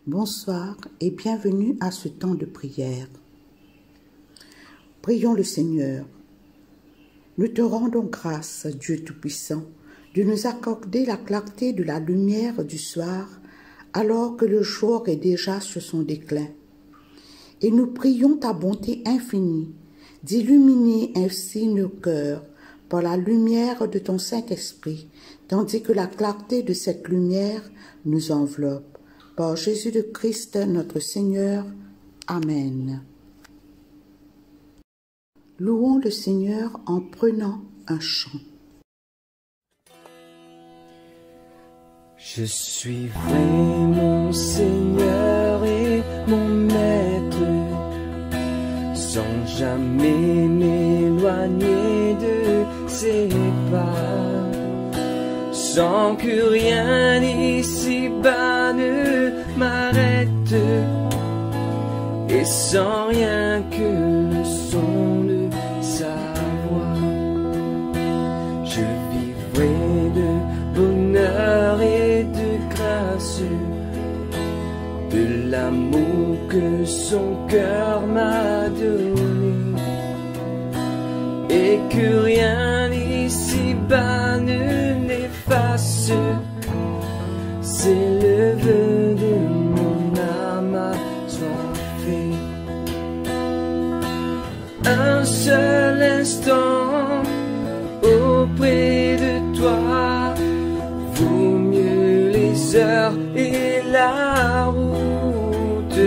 Bonsoir et bienvenue à ce temps de prière. Prions le Seigneur. Nous te rendons grâce, Dieu Tout-Puissant, de nous accorder la clarté de la lumière du soir alors que le jour est déjà sur son déclin. Et nous prions ta bonté infinie d'illuminer ainsi nos cœurs par la lumière de ton Saint-Esprit, tandis que la clarté de cette lumière nous enveloppe. Par Jésus le Christ, notre Seigneur. Amen. Louons le Seigneur en prenant un chant. Je suis vrai mon Seigneur et mon Maître, sans jamais m'éloigner de ses pas, sans que rien ici-bas ne m'arrête, et sans rien que le son de sa voix. Je vivrai de bonheur et de grâce, de l'amour que son cœur m'a donné, et que rien ici-bas ne n'efface. C'est le vœu de mon âme assoiffée. Un seul instant auprès de toi vaut mieux les heures et la route.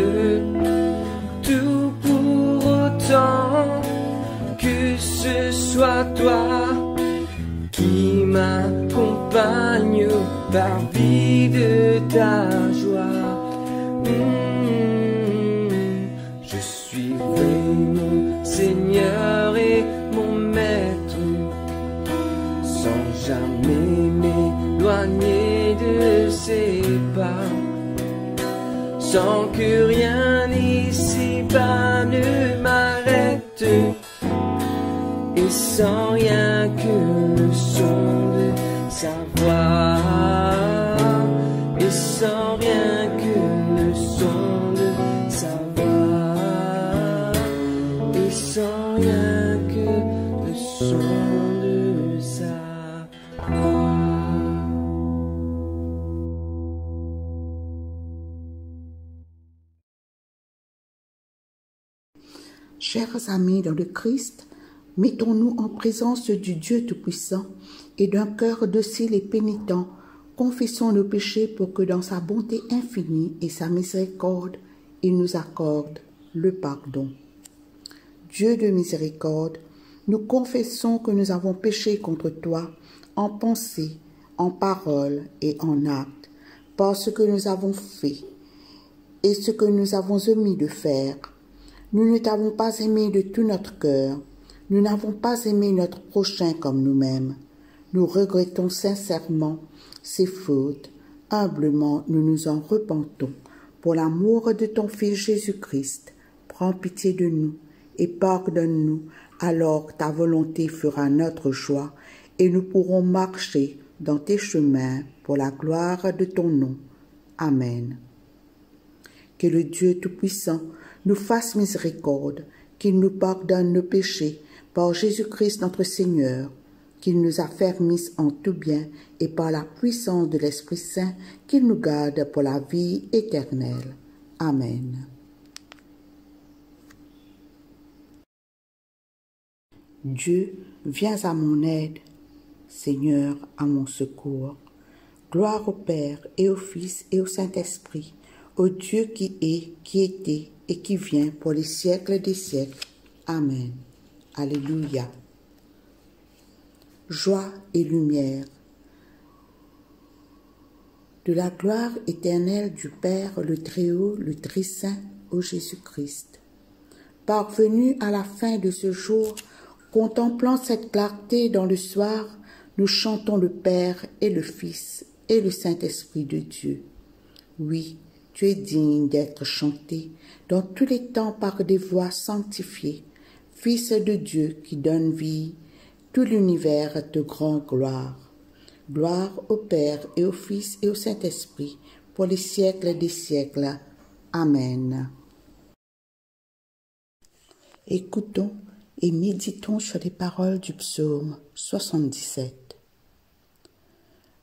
Tout pour autant que ce soit toi qui m'accompagne au parvis de ta joie. Je suis vrai mon Seigneur et mon Maître, sans jamais m'éloigner de ses pas, sans que rien ici-bas ne m'arrête, et sans rien que le son de sa voix, et sans rien que le son de sa voix, et sans rien que le son de sa voix. Chers amis dans le Christ, mettons-nous en présence du Dieu Tout-Puissant et d'un cœur docile et pénitent, confessons nos péchés pour que dans sa bonté infinie et sa miséricorde, il nous accorde le pardon. Dieu de miséricorde, nous confessons que nous avons péché contre toi en pensée, en parole et en acte, par ce que nous avons fait et ce que nous avons omis de faire. Nous ne t'avons pas aimé de tout notre cœur. Nous n'avons pas aimé notre prochain comme nous-mêmes. Nous regrettons sincèrement ces fautes. Humblement, nous nous en repentons. Pour l'amour de ton Fils Jésus-Christ, prends pitié de nous et pardonne-nous, alors ta volonté fera notre joie et nous pourrons marcher dans tes chemins pour la gloire de ton nom. Amen. Que le Dieu Tout-Puissant nous fasse miséricorde, qu'il nous pardonne nos péchés, par Jésus-Christ notre Seigneur, qu'il nous affermisse en tout bien et par la puissance de l'Esprit Saint, qu'il nous garde pour la vie éternelle. Amen. Dieu, viens à mon aide. Seigneur, à mon secours. Gloire au Père et au Fils et au Saint-Esprit, au Dieu qui est, qui était et qui vient pour les siècles des siècles. Amen. Alléluia. Joie et lumière. De la gloire éternelle du Père, le Très-Haut, le Très-Saint, ô Jésus-Christ. Parvenus à la fin de ce jour, contemplant cette clarté dans le soir, nous chantons le Père et le Fils et le Saint-Esprit de Dieu. Oui, tu es digne d'être chanté dans tous les temps par des voix sanctifiées, Fils de Dieu qui donne vie, tout l'univers te rend gloire. Gloire au Père et au Fils et au Saint-Esprit, pour les siècles des siècles. Amen. Écoutons et méditons sur les paroles du psaume 77.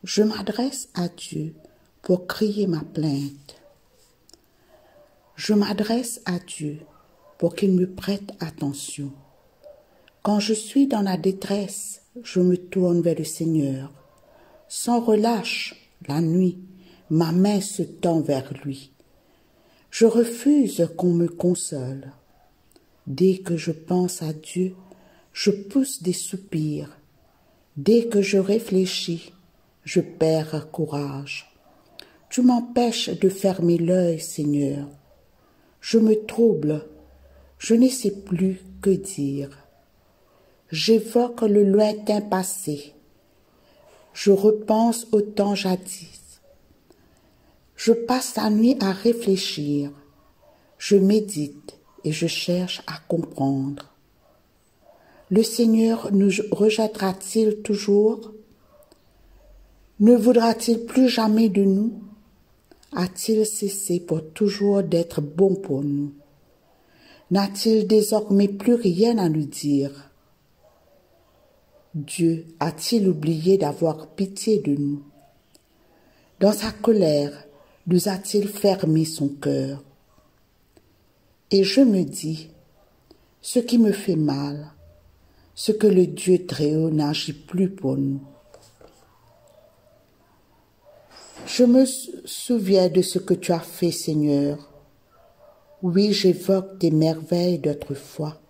Je m'adresse à Dieu pour crier ma plainte. Je m'adresse à Dieu pour qu'il me prête attention. Quand je suis dans la détresse, je me tourne vers le Seigneur. Sans relâche, la nuit, ma main se tend vers lui. Je refuse qu'on me console. Dès que je pense à Dieu, je pousse des soupirs. Dès que je réfléchis, je perds courage. Tu m'empêches de fermer l'œil, Seigneur. Je me trouble, je ne sais plus que dire. J'évoque le lointain passé. Je repense au temps jadis. Je passe la nuit à réfléchir. Je médite et je cherche à comprendre. Le Seigneur nous rejettera-t-il toujours? Ne voudra-t-il plus jamais de nous? A-t-il cessé pour toujours d'être bon pour nous? N'a-t-il désormais plus rien à nous dire? Dieu a-t-il oublié d'avoir pitié de nous? Dans sa colère, nous a-t-il fermé son cœur? Et je me dis, ce qui me fait mal, ce que le Dieu Très-Haut n'agit plus pour nous. Je me souviens de ce que tu as fait, Seigneur. Oui, j'évoque tes merveilles d'autrefois.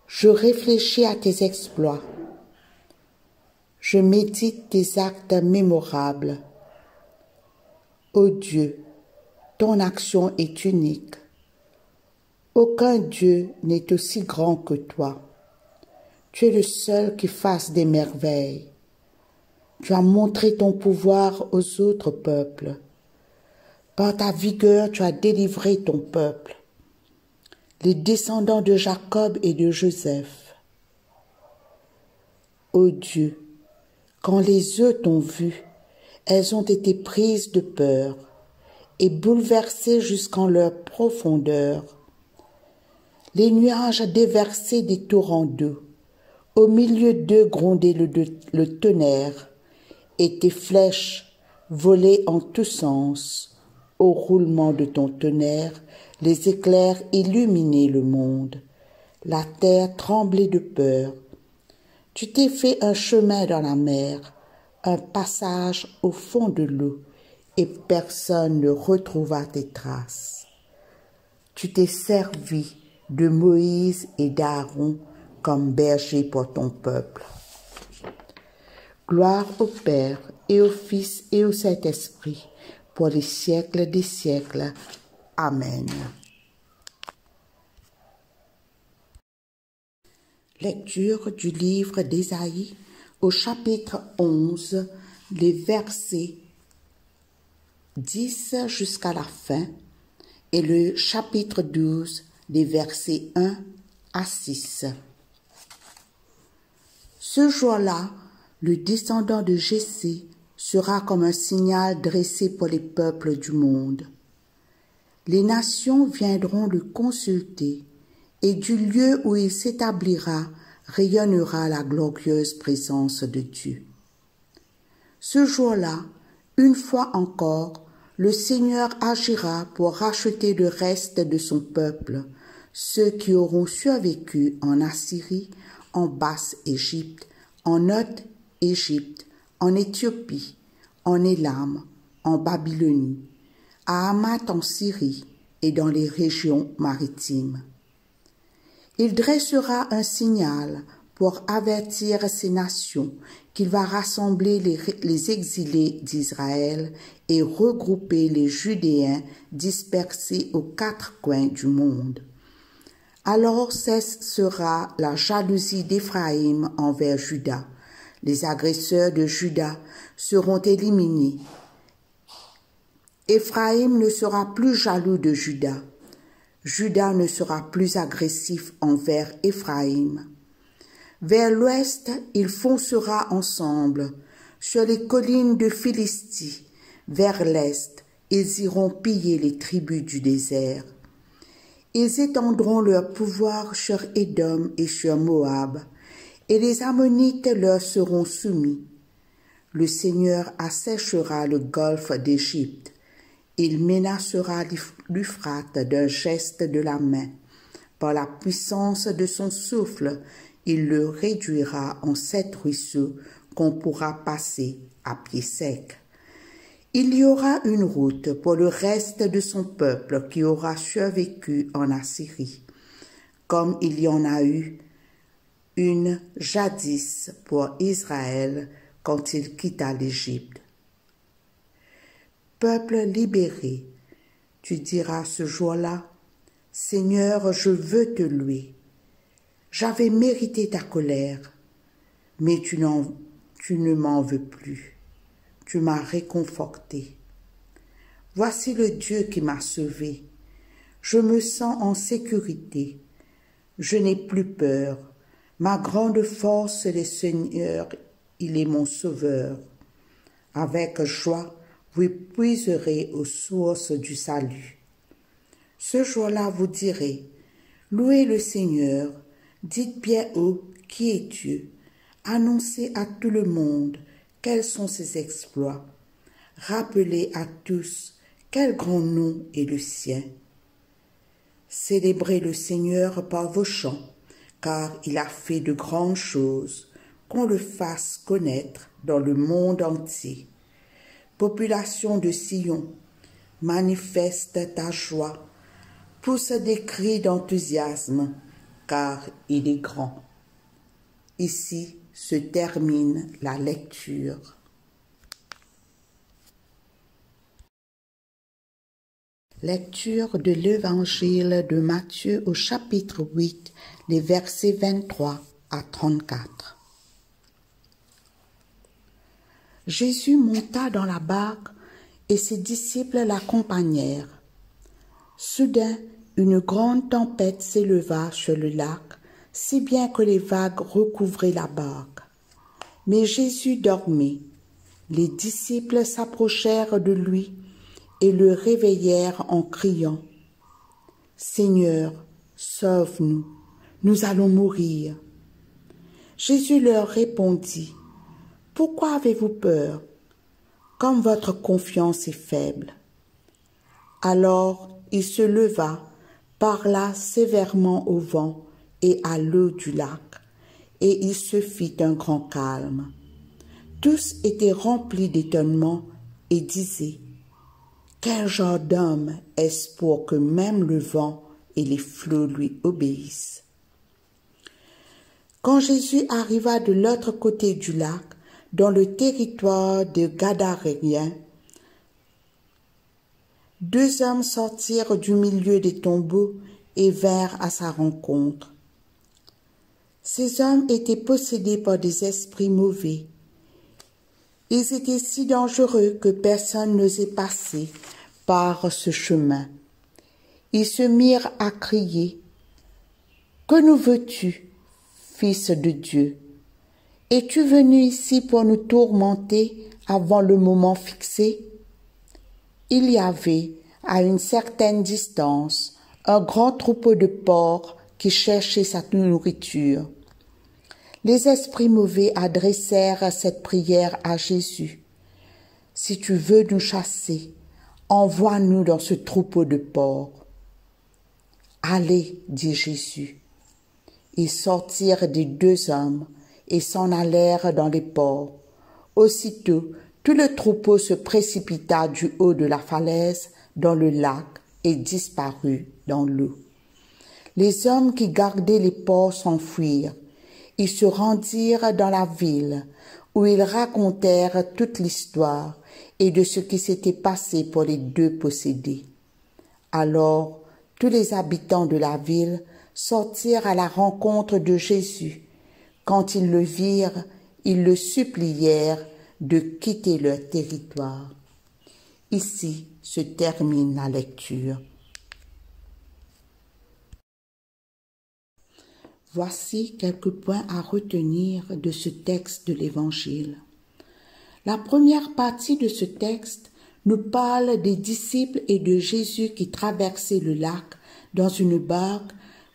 Je réfléchis à tes exploits. Je médite tes actes mémorables. Ô Dieu, ton action est unique. Aucun Dieu n'est aussi grand que toi. Tu es le seul qui fasse des merveilles. Tu as montré ton pouvoir aux autres peuples. Par ta vigueur, tu as délivré ton peuple, les descendants de Jacob et de Joseph. Ô Dieu, quand les œufs t'ont vu, elles ont été prises de peur et bouleversées jusqu'en leur profondeur. Les nuages déversaient des torrents d'eau, au milieu d'eux grondait le tonnerre, et tes flèches volaient en tous sens. Au roulement de ton tonnerre, les éclairs illuminaient le monde. La terre tremblait de peur. Tu t'es fait un chemin dans la mer, un passage au fond de l'eau, et personne ne retrouva tes traces. Tu t'es servi de Moïse et d'Aaron comme berger pour ton peuple. Gloire au Père et au Fils et au Saint-Esprit, pour les siècles des siècles. Amen. Lecture du livre d'Ésaïe au chapitre 11, les versets 10 jusqu'à la fin, et le chapitre 12, les versets 1 à 6. Ce jour-là, le descendant de Jessé sera comme un signal dressé pour les peuples du monde. Les nations viendront le consulter, et du lieu où il s'établira rayonnera la glorieuse présence de Dieu. Ce jour-là, une fois encore, le Seigneur agira pour racheter le reste de son peuple, ceux qui auront survécu en Assyrie, en Basse-Égypte, en Haute-Égypte, en Éthiopie, en Élam, en Babylonie, à Hamath en Syrie et dans les régions maritimes. Il dressera un signal pour avertir ces nations qu'il va rassembler les exilés d'Israël et regrouper les Judéens dispersés aux quatre coins du monde. Alors cessera la jalousie d'Éphraïm envers Juda. Les agresseurs de Juda seront éliminés. Éphraïm ne sera plus jaloux de Juda. Juda ne sera plus agressif envers Éphraïm. Vers l'ouest, il foncera ensemble, sur les collines de Philistie. Vers l'est, Ils iront piller les tribus du désert. Ils étendront leur pouvoir sur Édom et sur Moab, et les Ammonites leur seront soumis. Le Seigneur asséchera le golfe d'Égypte. Il menacera l'Euphrate d'un geste de la main. Par la puissance de son souffle, il le réduira en 7 ruisseaux qu'on pourra passer à pied sec. Il y aura une route pour le reste de son peuple qui aura survécu en Assyrie, comme il y en a eu une jadis pour Israël quand il quitta l'Égypte. Peuple libéré, tu diras ce jour-là, Seigneur, je veux te louer. J'avais mérité ta colère, mais tu ne m'en veux plus. Tu m'as réconforté. Voici le Dieu qui m'a sauvé. Je me sens en sécurité. Je n'ai plus peur. Ma grande force, le Seigneur, il est mon sauveur. Avec joie, vous puiserez aux sources du salut. Ce jour-là, vous direz, louez le Seigneur, dites bien haut qui est Dieu, annoncez à tout le monde quels sont ses exploits, rappelez à tous quel grand nom est le sien. Célébrez le Seigneur par vos chants, car il a fait de grandes choses, qu'on le fasse connaître dans le monde entier. Population de Sion, manifeste ta joie, pousse des cris d'enthousiasme, car il est grand. Ici se termine la lecture. Lecture de l'Évangile de Matthieu au chapitre 8, les versets 23 à 34. Jésus monta dans la barque et ses disciples l'accompagnèrent. Soudain, une grande tempête s'éleva sur le lac, si bien que les vagues recouvraient la barque. Mais Jésus dormait. Les disciples s'approchèrent de lui et le réveillèrent en criant « Seigneur, sauve-nous, nous allons mourir. » Jésus leur répondit « Pourquoi avez-vous peur, comme votre confiance est faible ?» Alors il se leva, parla sévèrement au vent et à l'eau du lac, et il se fit un grand calme. Tous étaient remplis d'étonnement et disaient « Quel genre d'homme est-ce pour que même le vent et les flots lui obéissent ?» Quand Jésus arriva de l'autre côté du lac, dans le territoire des Gadaréens, 2 hommes sortirent du milieu des tombeaux et vinrent à sa rencontre. Ces hommes étaient possédés par des esprits mauvais. Ils étaient si dangereux que personne n'osait passer par ce chemin. Ils se mirent à crier « Que nous veux-tu, Fils de Dieu? Es-tu venu ici pour nous tourmenter avant le moment fixé ?» Il y avait, à une certaine distance, un grand troupeau de porcs qui cherchait sa nourriture. Les esprits mauvais adressèrent cette prière à Jésus. « Si tu veux nous chasser, envoie-nous dans ce troupeau de porcs. » « Allez, dit Jésus. Ils sortirent des 2 hommes et s'en allèrent dans les porcs. Aussitôt, tout le troupeau se précipita du haut de la falaise dans le lac et disparut dans l'eau. Les hommes qui gardaient les porcs s'enfuirent. Ils se rendirent dans la ville, où ils racontèrent toute l'histoire et de ce qui s'était passé pour les 2 possédés. Alors, tous les habitants de la ville sortirent à la rencontre de Jésus. Quand ils le virent, ils le supplièrent de quitter leur territoire. Ici se termine la lecture. Voici quelques points à retenir de ce texte de l'Évangile. La première partie de ce texte nous parle des disciples et de Jésus qui traversaient le lac dans une barque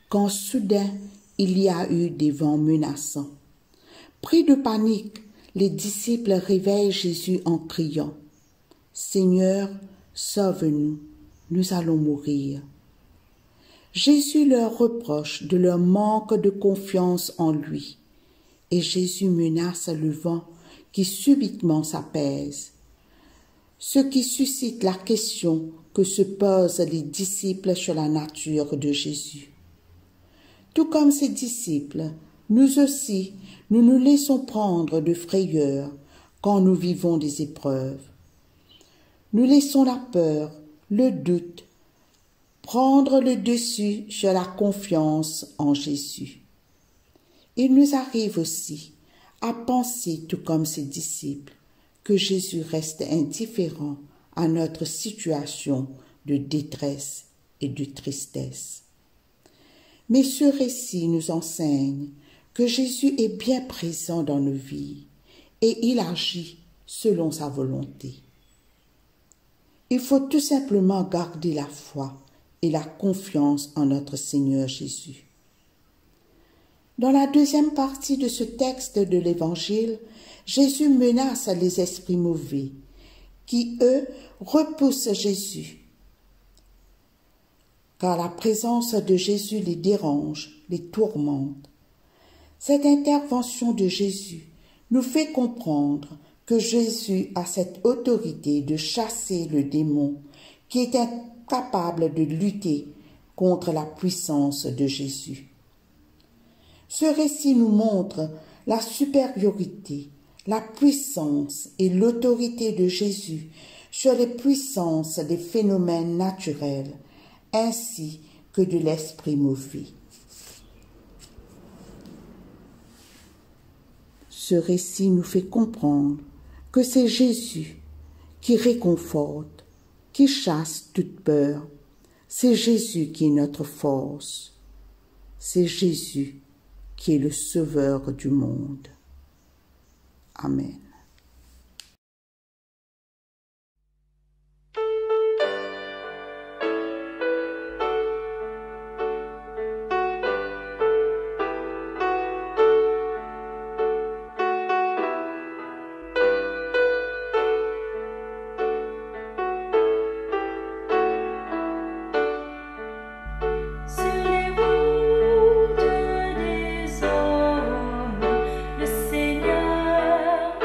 quand soudain il y a eu des vents menaçants. Pris de panique, les disciples réveillent Jésus en criant « Seigneur, sauve-nous, nous allons mourir ». Jésus leur reproche de leur manque de confiance en lui et Jésus menace le vent qui subitement s'apaise, ce qui suscite la question que se posent les disciples sur la nature de Jésus. Tout comme ses disciples, nous aussi, nous nous laissons prendre de frayeur quand nous vivons des épreuves. Nous laissons la peur, le doute, prendre le dessus sur la confiance en Jésus. Il nous arrive aussi à penser, tout comme ses disciples, que Jésus reste indifférent à notre situation de détresse et de tristesse. Mais ce récit nous enseigne que Jésus est bien présent dans nos vies et il agit selon sa volonté. Il faut tout simplement garder la foi et la confiance en notre Seigneur Jésus. Dans la deuxième partie de ce texte de l'Évangile, Jésus menace les esprits mauvais, qui, eux, repoussent Jésus. Car la présence de Jésus les dérange, les tourmente. Cette intervention de Jésus nous fait comprendre que Jésus a cette autorité de chasser le démon qui est incapable de lutter contre la puissance de Jésus. Ce récit nous montre la supériorité, la puissance et l'autorité de Jésus sur les puissances des phénomènes naturels ainsi que de l'esprit mauvais. Ce récit nous fait comprendre que c'est Jésus qui réconforte, qui chasse toute peur. C'est Jésus qui est notre force. C'est Jésus qui est le Sauveur du monde. Amen. Sur les routes des hommes, le Seigneur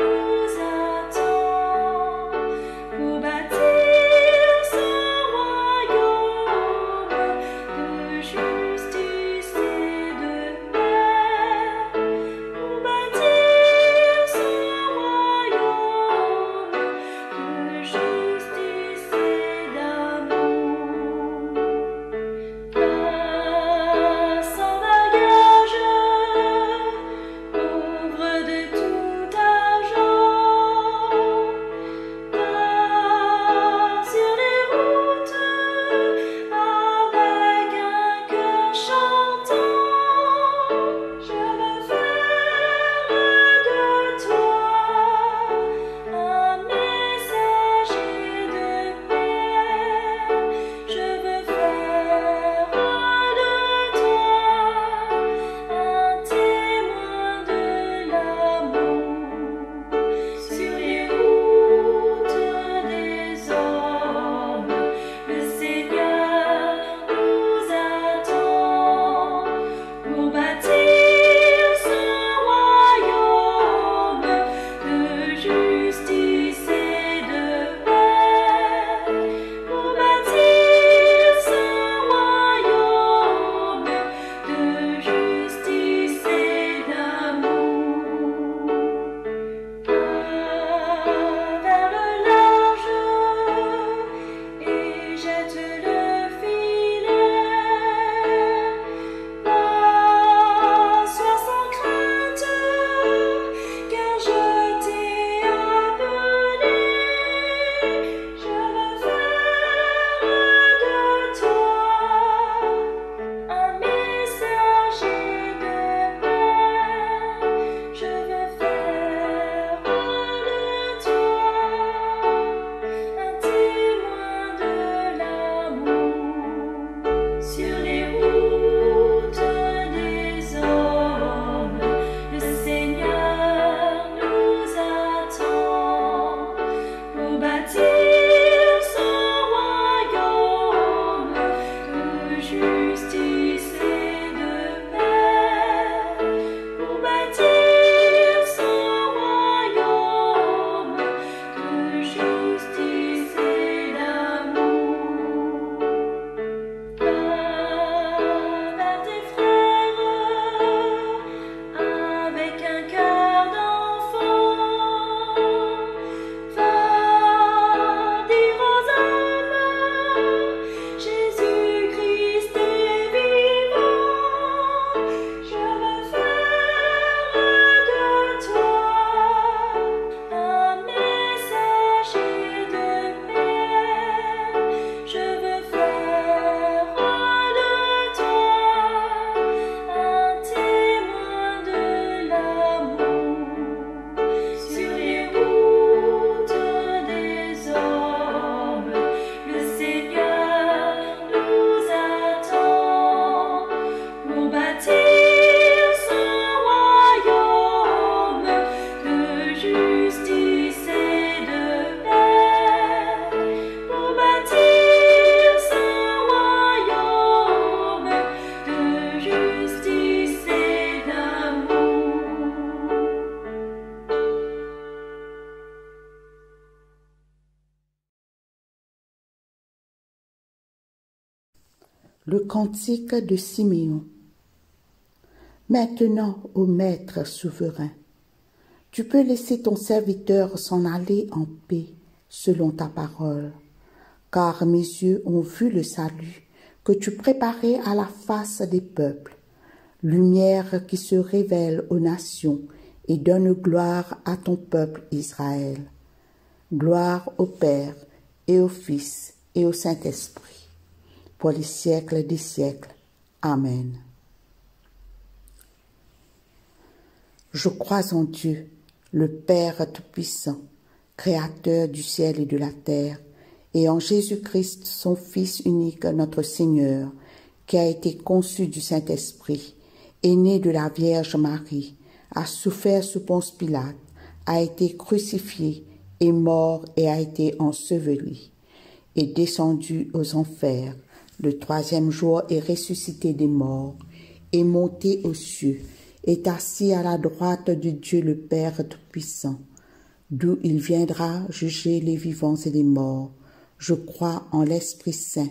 Le cantique de Siméon. Maintenant, ô Maître souverain, tu peux laisser ton serviteur s'en aller en paix selon ta parole, car mes yeux ont vu le salut que tu préparais à la face des peuples, lumière qui se révèle aux nations et donne gloire à ton peuple Israël. Gloire au Père et au Fils et au Saint-Esprit, pour les siècles des siècles. Amen. Je crois en Dieu, le Père Tout-Puissant, Créateur du ciel et de la terre, et en Jésus-Christ, son Fils unique, notre Seigneur, qui a été conçu du Saint-Esprit, est né de la Vierge Marie, a souffert sous Ponce Pilate, a été crucifié, est mort et a été enseveli, est descendu aux enfers, le troisième jour est ressuscité des morts, est monté aux cieux, est assis à la droite de Dieu le Père Tout-Puissant, d'où il viendra juger les vivants et les morts. Je crois en l'Esprit Saint,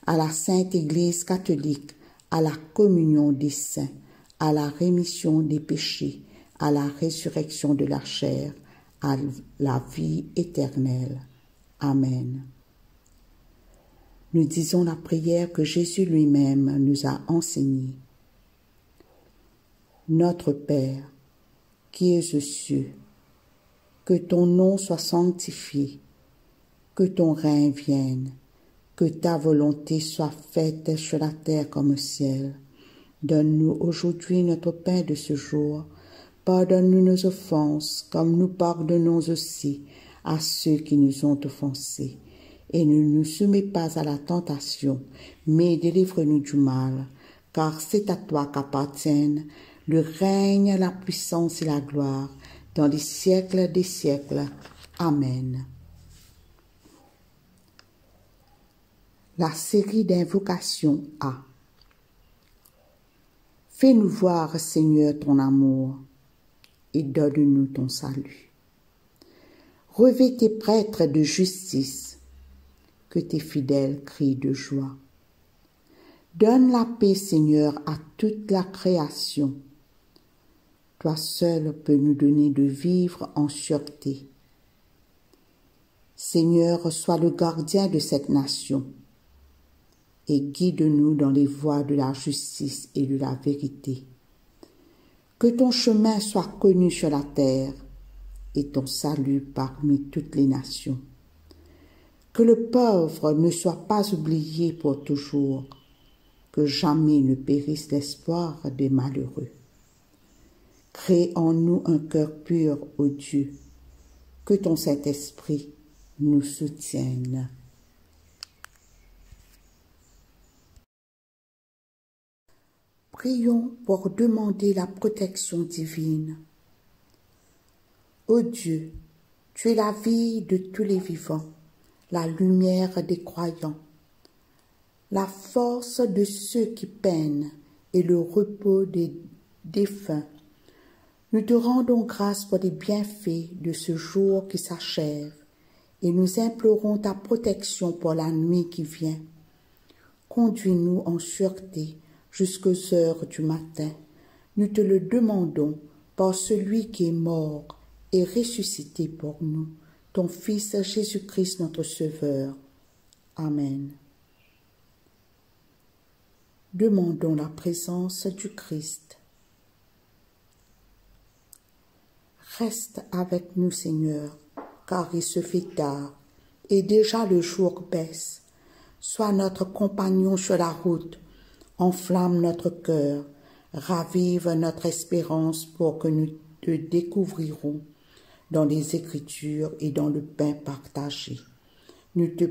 à la Sainte Église catholique, à la communion des saints, à la rémission des péchés, à la résurrection de la chair, à la vie éternelle. Amen. Nous disons la prière que Jésus lui-même nous a enseignée. Notre Père, qui es aux cieux, que ton nom soit sanctifié, que ton règne vienne, que ta volonté soit faite sur la terre comme au ciel. Donne-nous aujourd'hui notre pain de ce jour. Pardonne-nous nos offenses, comme nous pardonnons aussi à ceux qui nous ont offensés. Et ne nous soumets pas à la tentation, mais délivre-nous du mal, car c'est à toi qu'appartiennent le règne, la puissance et la gloire, dans les siècles des siècles. Amen. La série d'invocations A. Fais-nous voir, Seigneur, ton amour, et donne-nous ton salut. Revêt tes prêtres de justice, que tes fidèles crient de joie. Donne la paix, Seigneur, à toute la création. Toi seul peux nous donner de vivre en sûreté. Seigneur, sois le gardien de cette nation et guide-nous dans les voies de la justice et de la vérité. Que ton chemin soit connu sur la terre et ton salut parmi toutes les nations. Que le pauvre ne soit pas oublié pour toujours, que jamais ne périsse l'espoir des malheureux. Crée en nous un cœur pur, ô Dieu, que ton Saint-Esprit nous soutienne. Prions pour demander la protection divine. Ô Dieu, tu es la vie de tous les vivants, la lumière des croyants, la force de ceux qui peinent et le repos des défunts. Nous te rendons grâce pour les bienfaits de ce jour qui s'achève et nous implorons ta protection pour la nuit qui vient. Conduis-nous en sûreté jusqu'aux heures du matin. Nous te le demandons par celui qui est mort et ressuscité pour nous, ton Fils Jésus-Christ notre Sauveur. Amen. Demandons la présence du Christ. Reste avec nous, Seigneur, car il se fait tard, et déjà le jour baisse. Sois notre compagnon sur la route, enflamme notre cœur, ravive notre espérance pour que nous te découvrirons dans les Écritures et dans le pain partagé. Nous te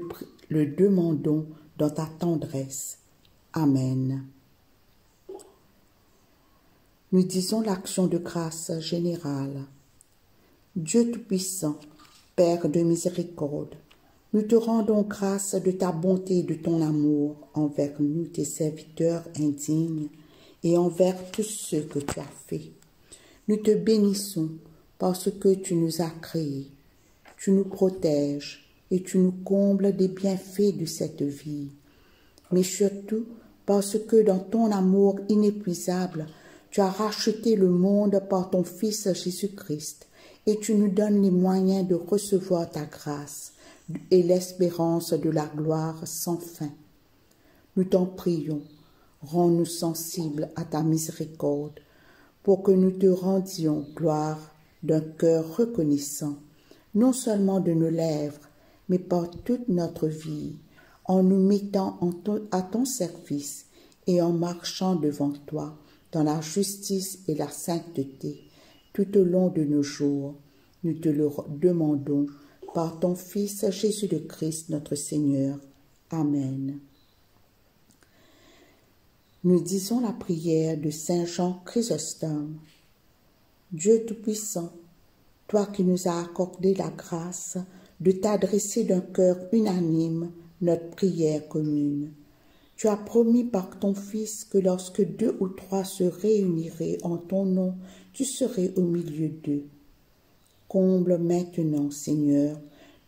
le demandons dans ta tendresse. Amen. Nous disons l'action de grâce générale. Dieu Tout-Puissant, Père de miséricorde, nous te rendons grâce de ta bonté et de ton amour envers nous, tes serviteurs indignes, et envers tous ceux que tu as faits. Nous te bénissons parce que tu nous as créés, tu nous protèges et tu nous combles des bienfaits de cette vie, mais surtout parce que dans ton amour inépuisable, tu as racheté le monde par ton Fils Jésus-Christ, et tu nous donnes les moyens de recevoir ta grâce et l'espérance de la gloire sans fin. Nous t'en prions, rends-nous sensibles à ta miséricorde, pour que nous te rendions gloire d'un cœur reconnaissant, non seulement de nos lèvres, mais par toute notre vie, en nous mettant à ton service et en marchant devant toi dans la justice et la sainteté tout au long de nos jours. Nous te le demandons par ton Fils Jésus le Christ notre Seigneur. Amen. Nous disons la prière de Saint Jean Chrysostome. Dieu Tout-Puissant, toi qui nous as accordé la grâce de t'adresser d'un cœur unanime notre prière commune, tu as promis par ton Fils que lorsque 2 ou 3 se réuniraient en ton nom, tu serais au milieu d'eux. Comble maintenant, Seigneur,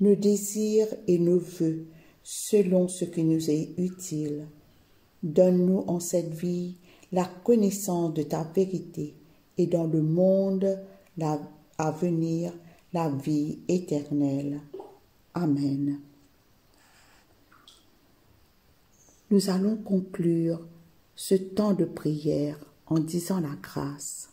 nos désirs et nos vœux selon ce qui nous est utile. Donne-nous en cette vie la connaissance de ta vérité et dans le monde à venir la vie éternelle. Amen. Nous allons conclure ce temps de prière en disant la grâce.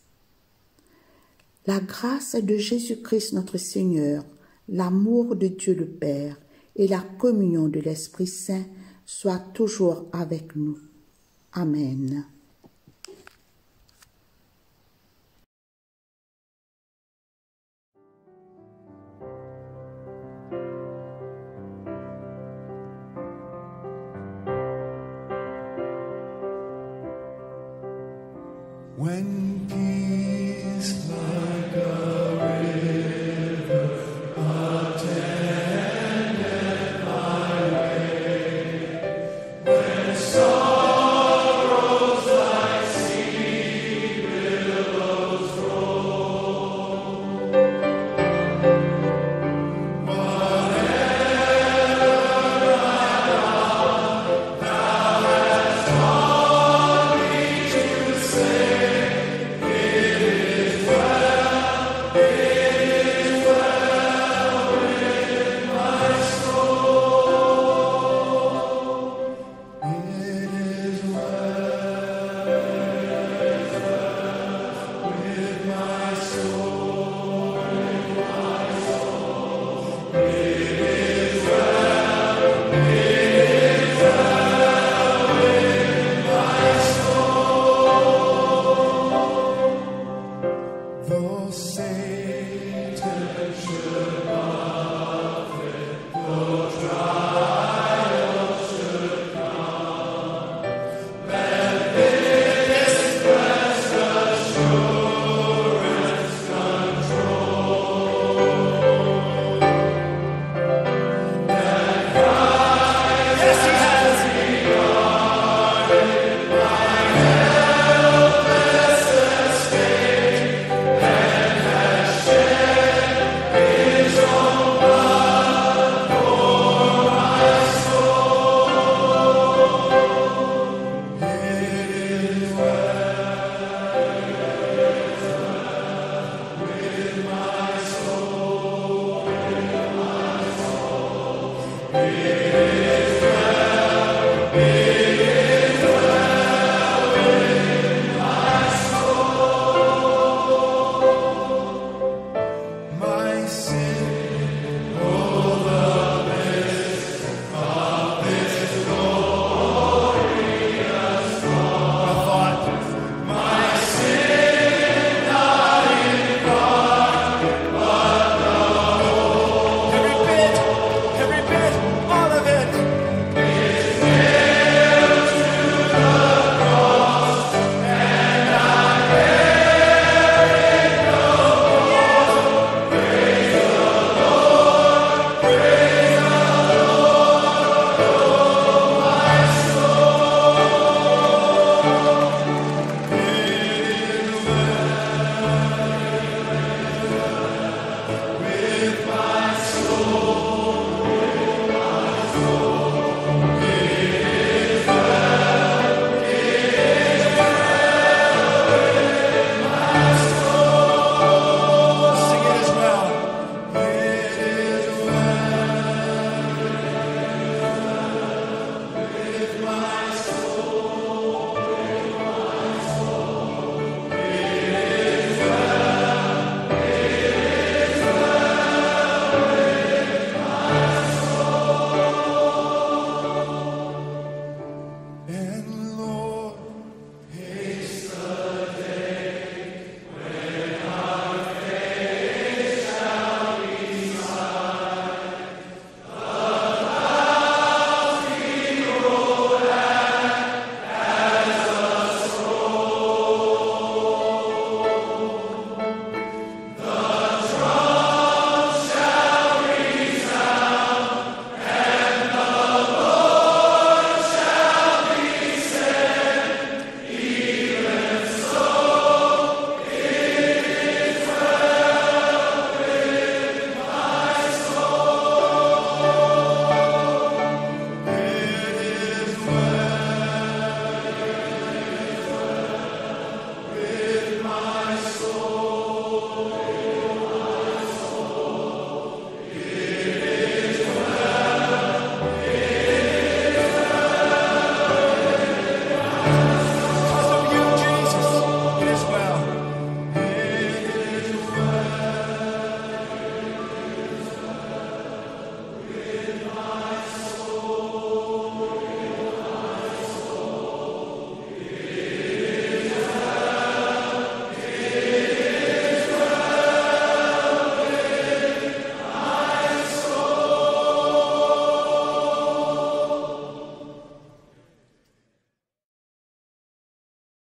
La grâce de Jésus-Christ notre Seigneur, l'amour de Dieu le Père et la communion de l'Esprit Saint soient toujours avec nous. Amen. When peace like